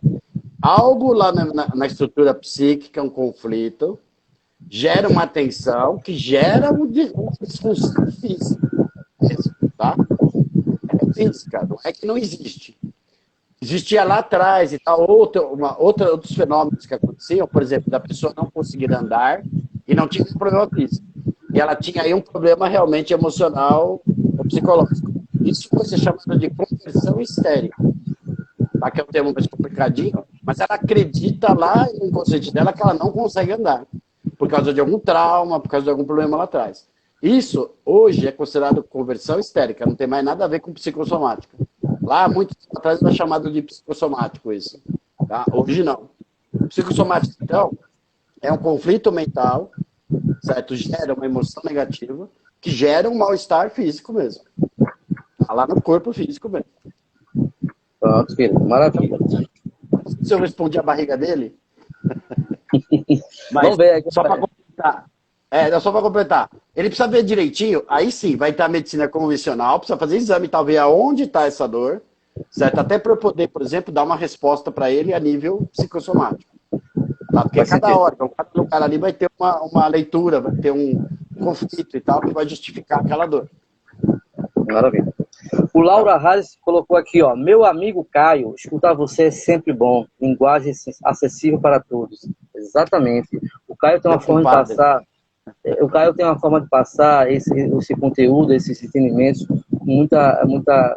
Algo lá na estrutura psíquica, um conflito, gera uma tensão que gera uma disfunção física. Tá? É física, não é que não existe. existia lá atrás e tal, outros fenômenos que aconteciam, por exemplo, da pessoa não conseguir andar e não tinha um problema físico. E ela tinha aí um problema realmente emocional ou psicológico. Isso pode ser chamado de conversão histérica. Tá? Que é um termo mais complicadinho, mas ela acredita lá no inconsciente dela que ela não consegue andar, por causa de algum trauma, por causa de algum problema lá atrás. Isso, hoje, é considerado conversão histérica, não tem mais nada a ver com psicossomática. Lá, muito tempo atrás, era chamado de psicossomático isso. Tá? Hoje, não. Psicossomático, então, é um conflito mental, certo? Gera uma emoção negativa, que gera um mal-estar físico mesmo. Tá lá no corpo físico mesmo. Pronto, filho. Maravilha. Se eu respondi a barriga dele... Mas, vamos ver aí. só para completar. Só para completar. Ele precisa ver direitinho, aí sim, vai estar a medicina convencional, precisa fazer exame, talvez aonde está essa dor, certo? Até para eu poder, por exemplo, dar uma resposta para ele a nível psicossomático. Tá? Porque cada órgão, cada lugar ali vai ter uma leitura, vai ter um conflito e tal, que vai justificar aquela dor. Maravilha. O Laura Reis colocou aqui, ó, meu amigo Caio, escutar você é sempre bom, linguagem acessível para todos. Exatamente. O Caio tem uma forma de passar, esse conteúdo, esses entendimentos com muita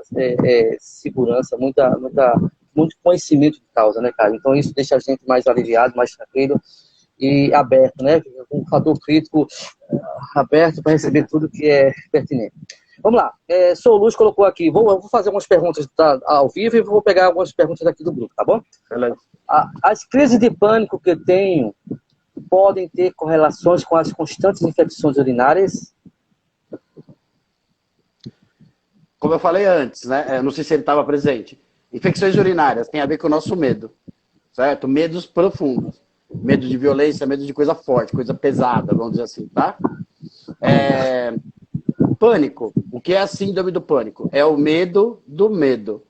segurança, muito conhecimento de causa, né, Caio? Então isso deixa a gente mais aliviado, mais tranquilo e aberto, né? Um fator crítico aberto para receber tudo que é pertinente. Vamos lá. Sou Luz colocou aqui. Vou fazer algumas perguntas ao vivo e vou pegar algumas perguntas aqui do grupo, tá bom? As crises de pânico que eu tenho podem ter correlações com as constantes infecções urinárias? Como eu falei antes, né? Não sei se ele estava presente. Infecções urinárias têm a ver com o nosso medo, certo? Medos profundos. Medo de violência, medo de coisa forte, coisa pesada, vamos dizer assim, tá? Pânico. O que é a síndrome do pânico? É o medo do medo.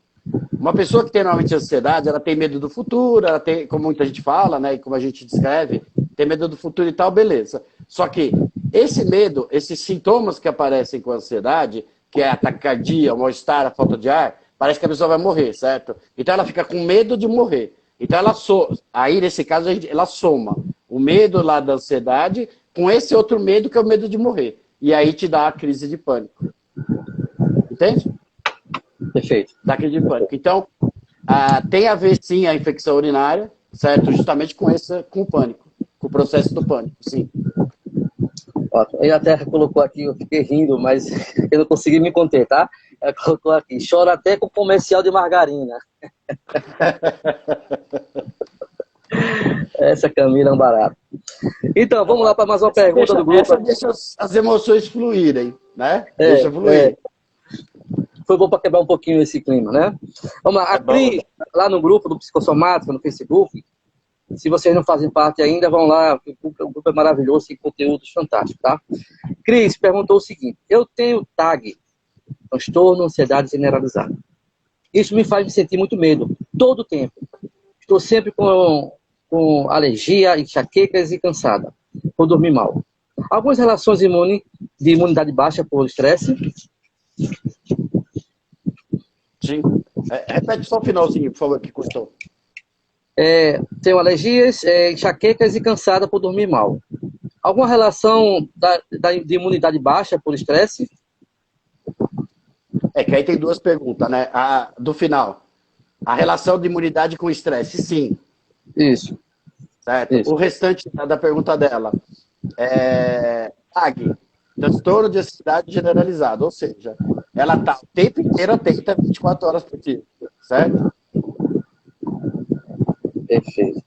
Uma pessoa que tem normalmente ansiedade, ela tem medo do futuro, ela tem, como muita gente fala, né, e como a gente descreve, tem medo do futuro e tal, beleza. Só que esse medo, esses sintomas que aparecem com a ansiedade, que é a taquicardia, o mal-estar, a falta de ar, parece que a pessoa vai morrer, certo? Então ela fica com medo de morrer. Então aí nesse caso ela soma o medo lá da ansiedade com esse outro medo que é o medo de morrer. E aí te dá a crise de pânico. Entende? Perfeito. Da crise de pânico. Então, tem a ver sim a infecção urinária, certo? Justamente com o pânico, com o processo do pânico, sim. Ótimo. Ele até colocou aqui, eu fiquei rindo, mas eu não consegui me conter, tá? Ela colocou aqui, chora até com comercial de margarina. Essa Camila é um barato. Então, vamos lá para mais uma pergunta do grupo. Deixa as emoções fluírem, né? Deixa fluir. Foi bom para quebrar um pouquinho esse clima, né? Vamos lá. A Cris, lá no grupo do Psicossomática, no Facebook, se vocês não fazem parte ainda, vão lá. O grupo é maravilhoso, tem conteúdos fantásticos, tá? Cris perguntou o seguinte: eu tenho TAG, transtorno, ansiedade generalizada. Isso me faz me sentir muito medo, todo o tempo. Estou sempre com alergia, enxaquecas e cansada, por dormir mal. Algumas relações de imunidade baixa por estresse. Sim. Repete só o finalzinho, por favor, que custou. Tenho alergias, enxaquecas e cansada por dormir mal. Alguma relação de imunidade baixa por estresse? Que aí tem duas perguntas, né? Do final. A relação de imunidade com estresse, sim. Isso. Certo? Isso. O restante da pergunta dela TAG, transtorno de ansiedade generalizado, ou seja, ela está o tempo inteiro atenta 24 horas por dia, certo? Perfeito.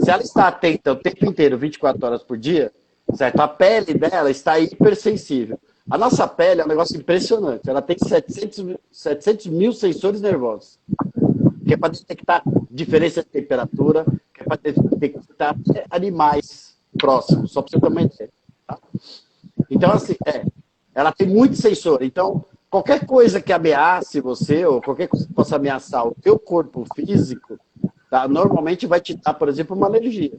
Se ela está atenta o tempo inteiro 24 horas por dia, certo? A pele dela está hipersensível. A nossa pele é um negócio impressionante. Ela tem 700 mil sensores nervosos. Que é para detectar diferença de temperatura, que é para detectar animais próximos, só para você ter uma ideia. Tá? Então, assim, ela tem muito sensor. Então, qualquer coisa que ameace você, ou qualquer coisa que possa ameaçar o teu corpo físico, tá? Normalmente vai te dar, por exemplo, uma alergia.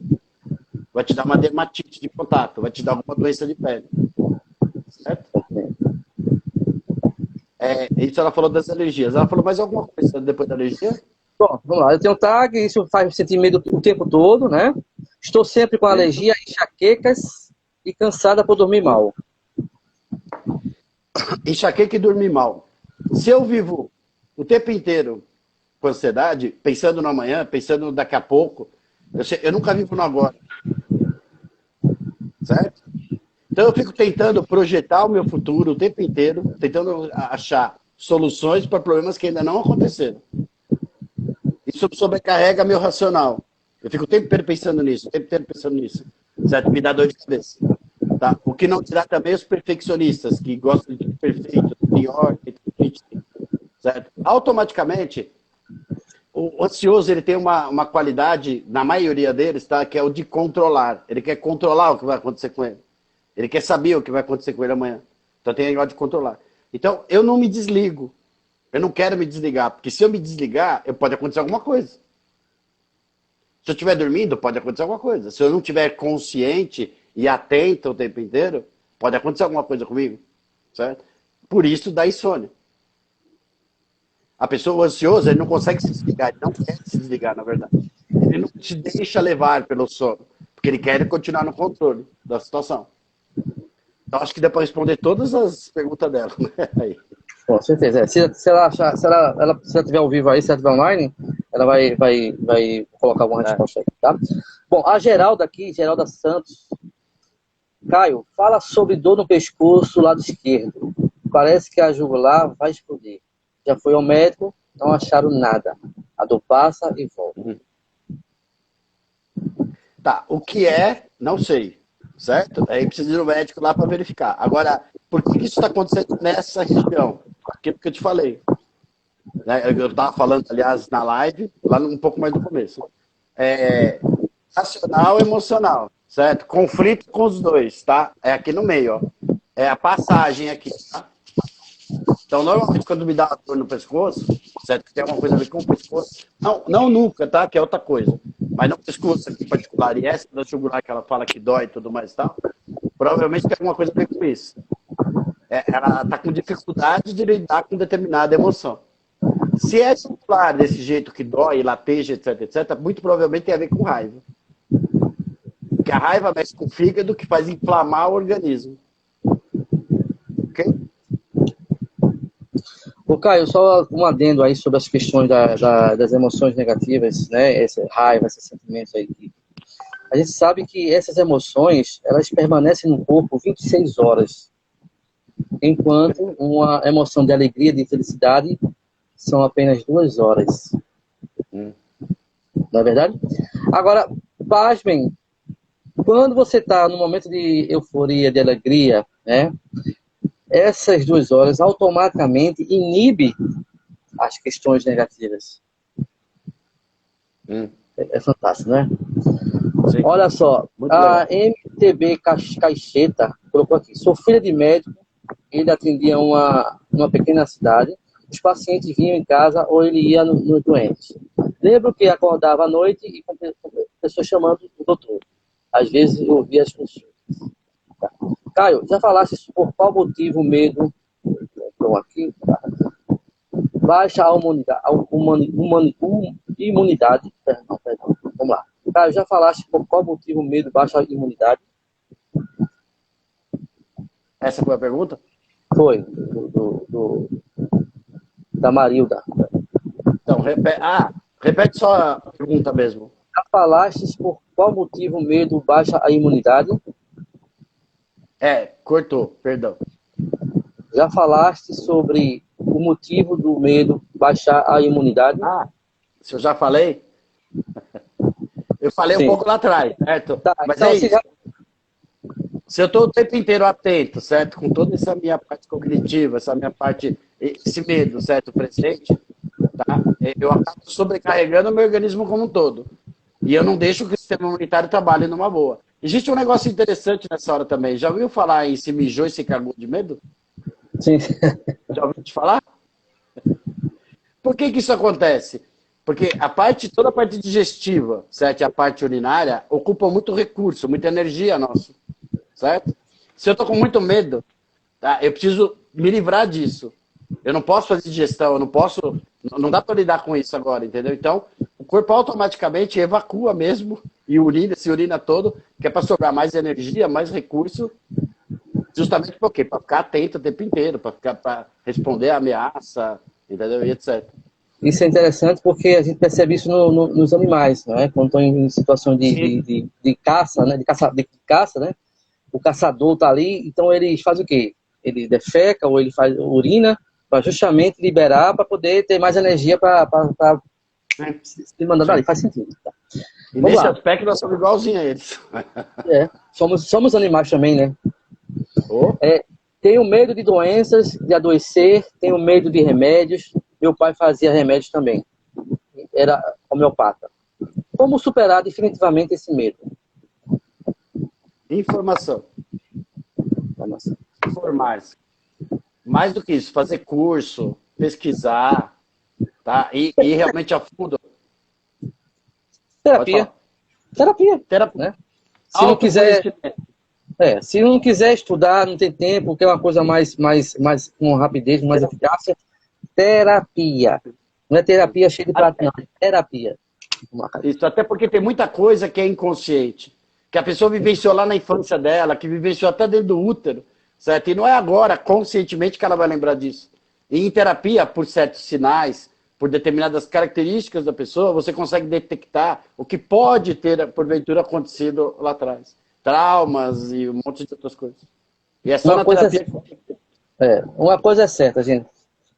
Vai te dar uma dermatite de contato, vai te dar alguma doença de pele. Certo? Isso ela falou das alergias. Ela falou mais alguma coisa depois da alergia? Bom, vamos lá. Eu tenho TAG, isso faz me sentir medo o tempo todo, né? Estou sempre com alergia, enxaquecas e cansada por dormir mal. Enxaqueca e dormir mal. Se eu vivo o tempo inteiro com ansiedade, pensando no amanhã, pensando no daqui a pouco, eu nunca vivo no agora. Certo? Então eu fico tentando projetar o meu futuro o tempo inteiro, tentando achar soluções para problemas que ainda não aconteceram. Isso sobrecarrega meu racional. Eu fico o tempo inteiro pensando nisso, o tempo inteiro pensando nisso. Certo? Me dá dor de cabeça. Tá? O que não dirá também os perfeccionistas, que gostam de tudo perfeito, tudo em ordem, tudo bonitinho. Certo? Automaticamente, o ansioso ele tem uma qualidade, na maioria deles, tá? Que é o de controlar. Ele quer controlar o que vai acontecer com ele. Ele quer saber o que vai acontecer com ele amanhã. Então tem negócio de controlar. Então, eu não me desligo. Eu não quero me desligar, porque se eu me desligar, pode acontecer alguma coisa. Se eu estiver dormindo, pode acontecer alguma coisa. Se eu não estiver consciente e atento o tempo inteiro, pode acontecer alguma coisa comigo. Certo? Por isso dá insônia. A pessoa ansiosa, ele não consegue se desligar, ele não quer se desligar, na verdade. Ele não se deixa levar pelo sono, porque ele quer continuar no controle da situação. Então, acho que dá para responder todas as perguntas dela, né? Aí. Com certeza. Se ela estiver ao vivo aí, se ela estiver online, ela vai colocar alguma resposta aí, tá? Bom, a Geralda aqui, Geralda Santos. Caio, fala sobre dor no pescoço, lado esquerdo. Parece que a jugular vai explodir. Já foi ao médico, não acharam nada. A dor passa e volta. Tá, o que é, não sei, certo? Aí precisa ir no médico lá para verificar. Agora, por que isso está acontecendo nessa região? Aquilo que eu te falei. Eu estava falando, aliás, na live, lá um pouco mais do começo. Racional e emocional, certo? Conflito com os dois, tá? É aqui no meio, ó. É a passagem aqui, tá? Então, normalmente, quando me dá dor no pescoço, certo? Que tem alguma coisa a ver com o pescoço. Não nuca, tá? Que é outra coisa. Mas no pescoço aqui em particular, e essa da jugular que ela fala que dói e tudo mais e tal, provavelmente tem alguma coisa a ver com isso. Ela está com dificuldade de lidar com determinada emoção. Se é jugular desse jeito que dói, lateja, etc, etc, muito provavelmente tem a ver com raiva. Porque a raiva mexe com o fígado, que faz inflamar o organismo. Ok? Ô, Caio, só um adendo aí sobre as questões das emoções negativas, né? Essa raiva, esses sentimentos aí. A gente sabe que essas emoções, elas permanecem no corpo 26 horas. Enquanto uma emoção de alegria, de felicidade, são apenas 2 horas. Não é verdade? Agora, pasmem, quando você está no momento de euforia, de alegria, né? Essas 2 horas automaticamente inibe as questões negativas. É fantástico, né? Sim. Olha só, muito a legal. MTB Caixeta colocou aqui, sou filha de médico, ele atendia uma pequena cidade, os pacientes vinham em casa ou ele ia no doente. Lembro que acordava à noite e com pessoas chamando o doutor. Às vezes eu ouvia as pessoas. Caio, já falaste por qual motivo o medo aqui, baixa a imunidade? Perdão. Vamos lá. Caio, já falaste por qual motivo o medo baixa a imunidade? Essa foi a pergunta? Foi. Da Marilda. Então, repete só a pergunta mesmo. Já falaste por qual motivo o medo baixa a imunidade? Cortou, perdão. Já falaste sobre o motivo do medo baixar a imunidade? Se eu já falei? Eu falei Sim. Um pouco lá atrás, certo? Tá, mas então, isso. Se eu estou o tempo inteiro atento, certo? Com toda essa minha parte cognitiva, essa minha parte, esse medo, certo? Presente, tá? Eu acabo sobrecarregando o meu organismo como um todo. E eu não deixo que o sistema imunitário trabalhe numa boa. Existe um negócio interessante nessa hora também. Já ouviu falar em se mijou e se cagou de medo? Sim. Já ouviu te falar? Por que isso acontece? Porque toda a parte digestiva, certo? E a parte urinária ocupa muito recurso, muita energia nossa, certo? Se eu tô com muito medo, tá? Eu preciso me livrar disso. Eu não posso fazer digestão, eu não posso Não dá para lidar com isso agora, entendeu? Então, o corpo automaticamente evacua mesmo e urina, se urina todo, que é para sobrar mais energia, mais recurso, justamente por quê? Para ficar atento o tempo inteiro, para responder a ameaça, entendeu? E etc. Isso é interessante porque a gente percebe isso nos animais, não é? Quando estão em situação de caça, né? De caça, né? O caçador está ali, então ele faz o quê? Ele defeca ou ele faz urina para justamente liberar para poder ter mais energia para se mandar dali. Faz sentido. Tá? E Vamos nesse lá. aspecto nós somos igualzinhos a eles. Somos animais também, né? Oh. Tenho medo de doenças, de adoecer, tenho medo de remédios. Meu pai fazia remédios também. Era homeopata. Como superar definitivamente esse medo? Informação. Informar-se. Mais do que isso, fazer curso, pesquisar, tá? E realmente a fundo. Terapia. Né? Se não quiser estudar, não tem tempo, quer uma coisa mais com rapidez, mais eficácia, terapia. Não é terapia cheia de prato, não. É terapia. Isso, até porque tem muita coisa que é inconsciente. Que a pessoa vivenciou lá na infância dela, que vivenciou até dentro do útero, certo? E não é agora, conscientemente, que ela vai lembrar disso. E em terapia, por certos sinais, por determinadas características da pessoa, você consegue detectar o que pode ter, porventura, acontecido lá atrás. Traumas e um monte de outras coisas. E é só na terapia que... Uma coisa é certa, gente.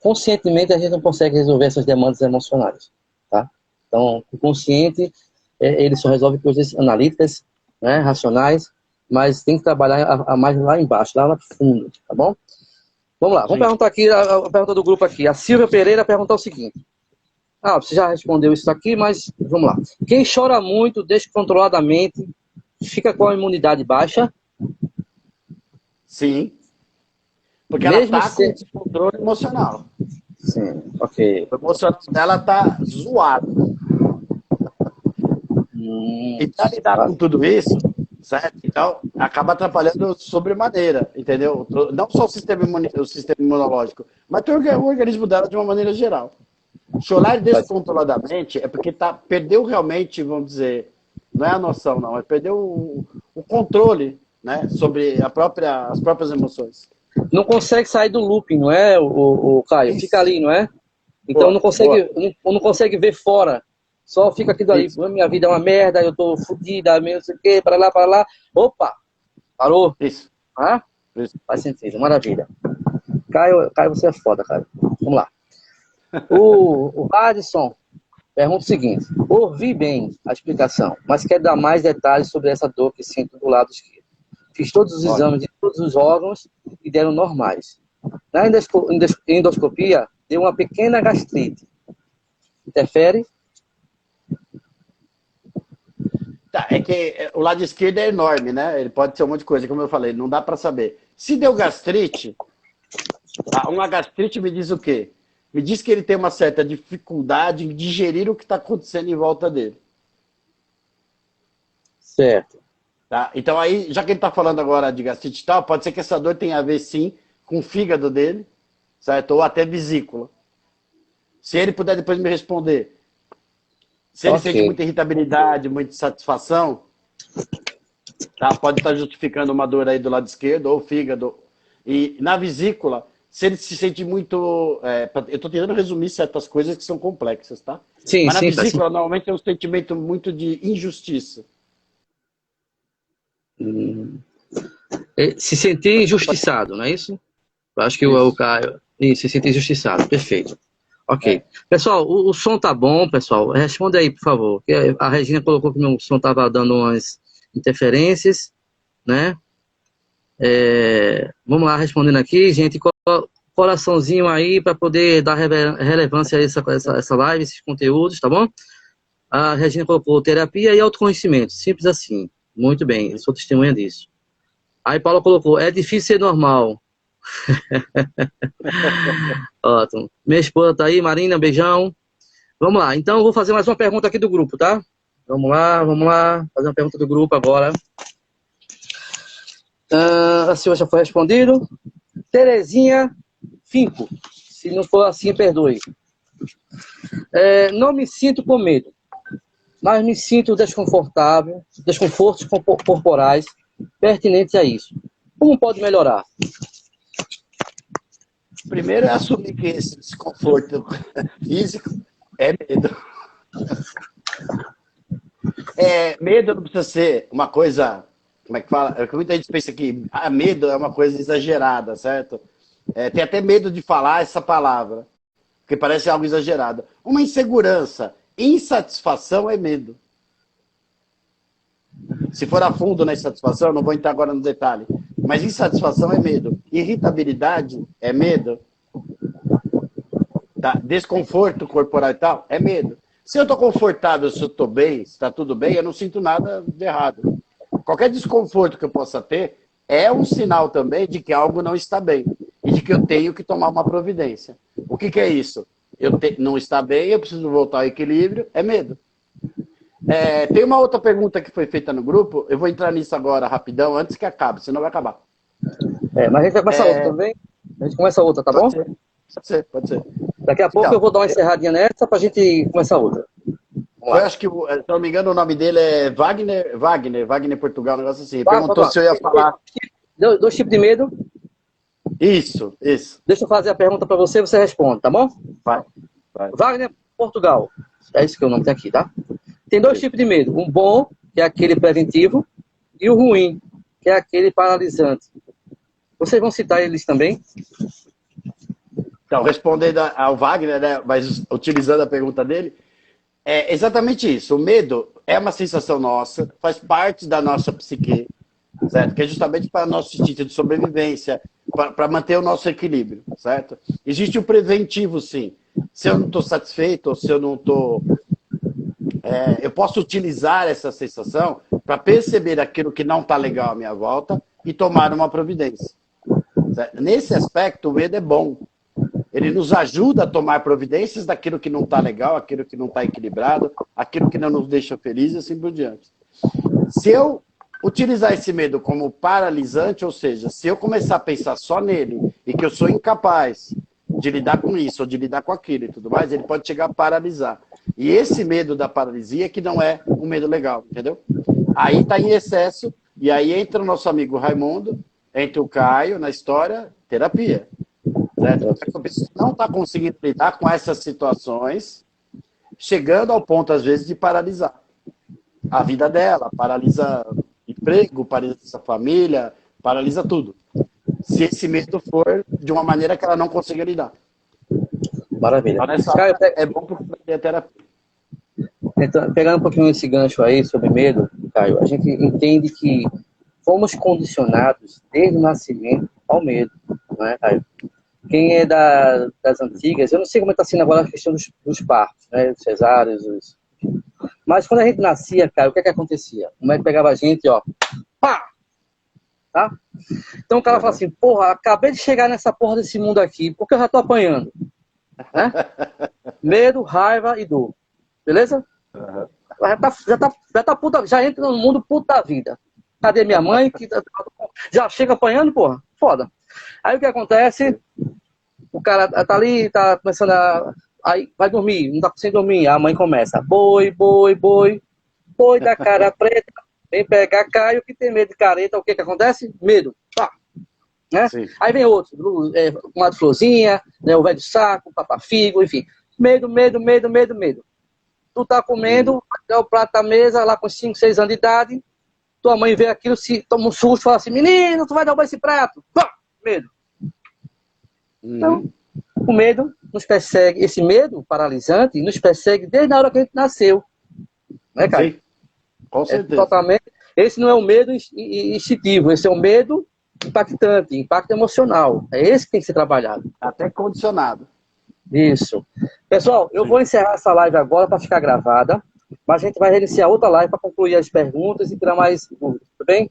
Conscientemente, a gente não consegue resolver essas demandas emocionais, tá? Então, o consciente, ele só resolve coisas analíticas, né, racionais, mas tem que trabalhar a mais lá embaixo, lá no fundo, tá bom? Vamos lá, vamos perguntar aqui, a pergunta do grupo aqui. A Silvia Pereira perguntou o seguinte. Você já respondeu isso aqui, mas vamos lá. Quem chora muito, descontroladamente, fica com a imunidade baixa? Sim. Porque ela está com descontrole emocional. Sim, ok. O emocional dela está zoado. E para lidar com tudo isso, certo? Então, acaba atrapalhando sobremaneira, entendeu? Não só o sistema imunológico, mas o organismo dela de uma maneira geral. Chorar descontroladamente é porque perdeu realmente, vamos dizer, não é a noção, não, é perdeu o controle, né, sobre as próprias emoções. Não consegue sair do looping, não é, o Caio? Fica ali, não é? Então não consegue ver fora. Só fica aquilo ali. Minha vida é uma merda, eu tô fodida, não sei o quê, para lá. Opa! Parou. Isso. Faz sentido, maravilha. Caio, você é foda, Caio. Vamos lá. O Radisson pergunta o seguinte. Ouvi bem a explicação, mas quero dar mais detalhes sobre essa dor que sinto do lado esquerdo. Fiz todos os exames de todos os órgãos e deram normais. Na endoscopia, deu uma pequena gastrite. Interfere? Tá, é que o lado esquerdo é enorme, né? Ele pode ser um monte de coisa, como eu falei, não dá para saber. Se deu gastrite, uma gastrite me diz o quê? Me diz que ele tem uma certa dificuldade em digerir o que está acontecendo em volta dele. Certo. Tá? Então aí, já que ele está falando agora de gastrite e tal, pode ser que essa dor tenha a ver sim com o fígado dele, certo? Ou até vesícula. Se ele puder depois me responder. Se ele sente muita irritabilidade, muita insatisfação, tá? Pode estar justificando uma dor aí do lado esquerdo ou fígado. E na vesícula, se ele se sente muito... eu estou tentando resumir certas coisas que são complexas, tá? Sim, mas na vesícula, normalmente é um sentimento muito de injustiça. Se sentir injustiçado, não é isso? Eu acho que o Caio... Isso, se sentir injustiçado. Perfeito. Ok. Pessoal, o som tá bom, pessoal? Responda aí, por favor. A Regina colocou que meu som tava dando umas interferências, né? Vamos lá, respondendo aqui, gente. Coraçãozinho aí para poder dar relevância a essa live, esses conteúdos, tá bom? A Regina colocou terapia e autoconhecimento. Simples assim. Muito bem, eu sou testemunha disso. Aí Paula colocou, é difícil ser normal. Ótimo. Minha esposa tá aí, Marina, beijão. Vamos lá, então eu vou fazer mais uma pergunta aqui do grupo, tá? Vamos lá. Fazer uma pergunta do grupo agora. A senhora já foi respondido. Terezinha Finco. Se não for assim, perdoe. Não me sinto com medo, mas me sinto desconfortável, desconfortos corporais pertinentes a isso. Como pode melhorar? Primeiro é assumir que esse desconforto físico é medo. Medo não precisa ser uma coisa, como é que fala? Muita gente pensa que medo é uma coisa exagerada, certo? Tem até medo de falar essa palavra, porque parece algo exagerado. Uma insegurança, insatisfação é medo. Se for a fundo na insatisfação, não vou entrar agora no detalhe, mas insatisfação é medo. Irritabilidade é medo. Tá? Desconforto corporal e tal é medo. Se eu estou confortável, se eu estou bem, se está tudo bem, eu não sinto nada de errado. Qualquer desconforto que eu possa ter é um sinal também de que algo não está bem e de que eu tenho que tomar uma providência. O que é isso? Não está bem, eu preciso voltar ao equilíbrio, é medo. Tem uma outra pergunta que foi feita no grupo, eu vou entrar nisso agora rapidão, antes que acabe, senão vai acabar. Mas a gente vai começar outra também? A gente começa outra, tá bom? Pode ser. Daqui a pouco eu vou dar uma encerradinha nessa pra gente começar outra. Eu acho que, se não me engano, o nome dele é Wagner Portugal, um negócio assim. Ele perguntou se eu ia falar. Dois tipos de medo. Isso. Deixa eu fazer a pergunta pra você e você responde, tá bom? Vai. Wagner Portugal. É isso que o nome tem aqui, tá? Tem dois tipos de medo. Um bom, que é aquele preventivo, e o ruim, que é aquele paralisante. Vocês vão citar eles também? Então, respondendo ao Wagner, né, mas utilizando a pergunta dele, é exatamente isso. O medo é uma sensação nossa, faz parte da nossa psique, certo? Que é justamente para nosso instinto de sobrevivência, para manter o nosso equilíbrio, certo? Existe o preventivo, sim. Se eu não estou satisfeito, ou se eu não estou... eu posso utilizar essa sensação para perceber aquilo que não está legal à minha volta e tomar uma providência. Certo? Nesse aspecto, o medo é bom. Ele nos ajuda a tomar providências daquilo que não está legal, aquilo que não está equilibrado, aquilo que não nos deixa felizes e assim por diante. Se eu utilizar esse medo como paralisante, ou seja, se eu começar a pensar só nele e que eu sou incapaz de lidar com isso ou de lidar com aquilo e tudo mais, ele pode chegar a paralisar. E esse medo da paralisia que não é um medo legal, entendeu? Aí está em excesso e aí entra o nosso amigo Raimundo, entra o Caio na história, terapia. Certo? A pessoa não está conseguindo lidar com essas situações, chegando ao ponto, às vezes, de paralisar a vida dela, paralisa emprego, paralisa a família, paralisa tudo. Se esse medo for de uma maneira que ela não consiga lidar. Maravilha. Então, Caio, é bom porque vai ter a terapia. Então, pegando um pouquinho esse gancho aí sobre medo, Caio, a gente entende que fomos condicionados desde o nascimento ao medo, não é, Caio? Quem é das antigas, eu não sei como está sendo agora a questão dos partos, né, dos cesáreos, mas quando a gente nascia, cara, o que acontecia? O médico pegava a gente, ó, pá! Tá? Então o cara fala assim, porra, acabei de chegar nessa porra desse mundo aqui, porque eu já tô apanhando. Né? Medo, raiva e dor. Beleza? Uhum. Já entra no mundo puta da vida. Cadê minha mãe? Que já chega apanhando, porra? Foda. Aí o que acontece? O cara tá ali, tá começando a... Aí vai dormir, não tá conseguindo dormir. A mãe começa, boi, boi, boi. Boi da cara preta. Vem pegar Caio que tem medo de careta. O que acontece? Medo. Tá. Né? Aí vem outro. Uma florzinha, né, o velho saco, o papafigo, enfim. Medo, medo, medo, medo, medo. Tu tá comendo, dá o prato da mesa, lá com 5, 6 anos de idade. Tua mãe vê aquilo, toma um susto, fala assim, menino, tu vai derrubar esse prato. Pá! Medo. Então, o medo nos persegue, esse medo paralisante nos persegue desde a hora que a gente nasceu. Né, cara? Sim, com certeza. Totalmente. Esse não é o medo instintivo, esse é o medo impactante, impacto emocional. É esse que tem que ser trabalhado. Até condicionado. Isso. Pessoal, eu vou encerrar essa live agora para ficar gravada, mas a gente vai reiniciar outra live para concluir as perguntas e tirar mais dúvidas, tudo bem?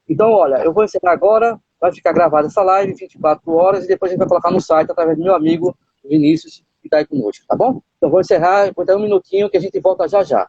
Então, olha, eu vou encerrar agora, vai ficar gravada essa live, 24 horas, e depois a gente vai colocar no site através do meu amigo Vinícius, que está aí conosco, tá bom? Então, vou encerrar, vou dar um minutinho que a gente volta já já.